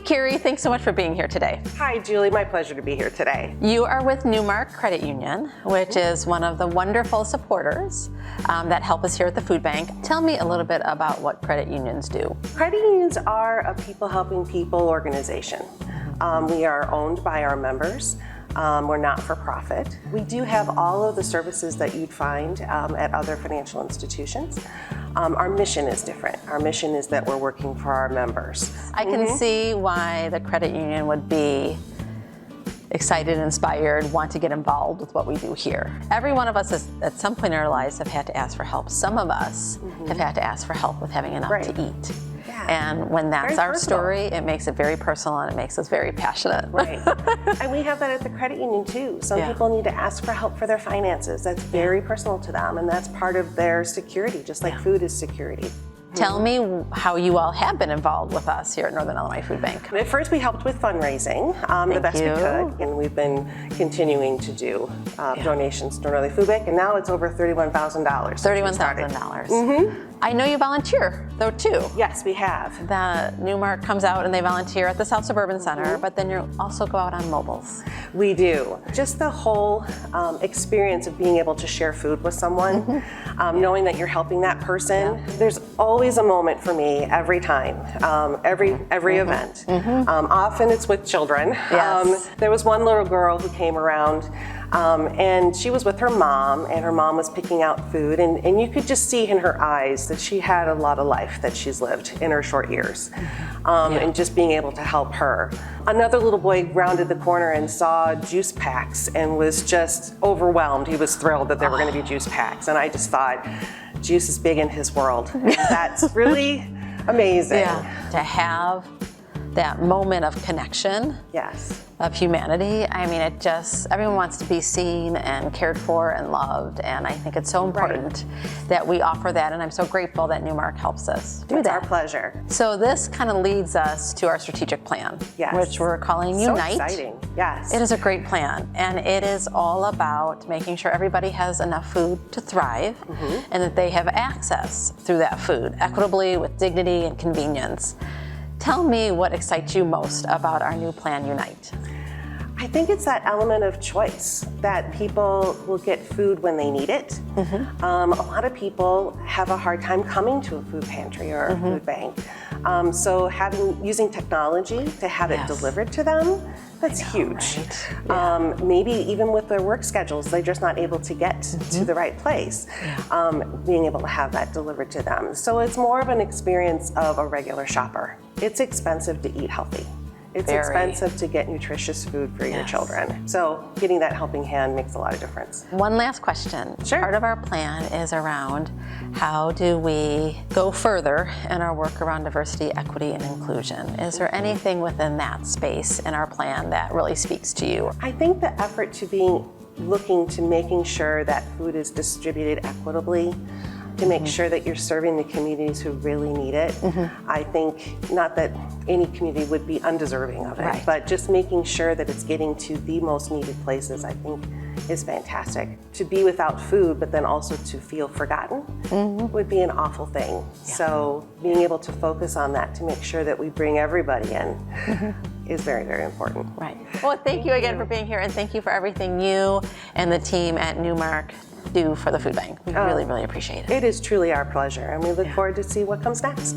Carrie, thanks so much for being here today. Hi, Julie. My pleasure to be here today. You are with Newmark Credit Union, which is one of the wonderful supporters that help us here at the food bank. Tell me a little bit about what credit unions do. Credit unions are a people helping people organization. We are owned by our members. We're not for profit. We do have all of the services that you'd find at other financial institutions. Our mission is different. Our mission is that we're working for our members. I can see why the credit union would be excited, inspired, want to get involved with what we do here. Every one of us has, at some point in our lives, have had to ask for help. Some of us have had to ask for help with having enough to eat. And when that's our story, it makes it very personal and it makes us very passionate. Right. And we have that at the credit union too. Some people need to ask for help for their finances. That's very personal to them, and that's part of their security, just like food is security. Tell me how you all have been involved with us here at Northern Illinois Food Bank. At first we helped with fundraising the best we could, and we've been continuing to do donations to Northern Illinois Food Bank, and now it's over $31,000. $31,000. I know you volunteer though too. Yes, we have. The Newmark comes out and they volunteer at the South Suburban Center, but then you also go out on mobiles. We do. Just the whole experience of being able to share food with someone, knowing that you're helping that person. There's always a moment for me every time, every event. Often it's with children. There was one little girl who came around and she was with her mom, and her mom was picking out food, and you could just see in her eyes that she had a lot of life that she's lived in her short years, and just being able to help her. Another little boy rounded the corner and saw juice packs and was just overwhelmed. He was thrilled that there were going to be juice packs, and I just thought, juice is big in his world. That's really amazing. To have that moment of connection. Of humanity. I mean, it just, everyone wants to be seen and cared for and loved, and I think it's so important that we offer that, and I'm so grateful that Newmark helps us do that. It's our pleasure. So this kind of leads us to our strategic plan, which we're calling Unite. So exciting. It is a great plan, and it is all about making sure everybody has enough food to thrive, and that they have access through that food equitably with dignity and convenience. Tell me what excites you most about our new plan, Unite. I think it's that element of choice, that people will get food when they need it. A lot of people have a hard time coming to a food pantry or a food bank. So using technology to have it delivered to them, that's huge. Maybe even with their work schedules, they're just not able to get to the right place. Being able to have that delivered to them. So it's more of an experience of a regular shopper. It's expensive to eat healthy. It's expensive to get nutritious food for your children. So getting that helping hand makes a lot of difference. One last question. Part of our plan is around how do we go further in our work around diversity, equity, and inclusion. Is there anything within that space in our plan that really speaks to you? I think the effort to looking to making sure that food is distributed equitably, to make sure that you're serving the communities who really need it. I think, not that any community would be undeserving of it, but just making sure that it's getting to the most needed places, I think, is fantastic. To be without food, but then also to feel forgotten would be an awful thing. So being able to focus on that to make sure that we bring everybody in is very, very important. Well, thank you again for being here, and thank you for everything you and the team at Newmark do for the food bank. We really, really appreciate it. It is truly our pleasure, and we look forward to see what comes next.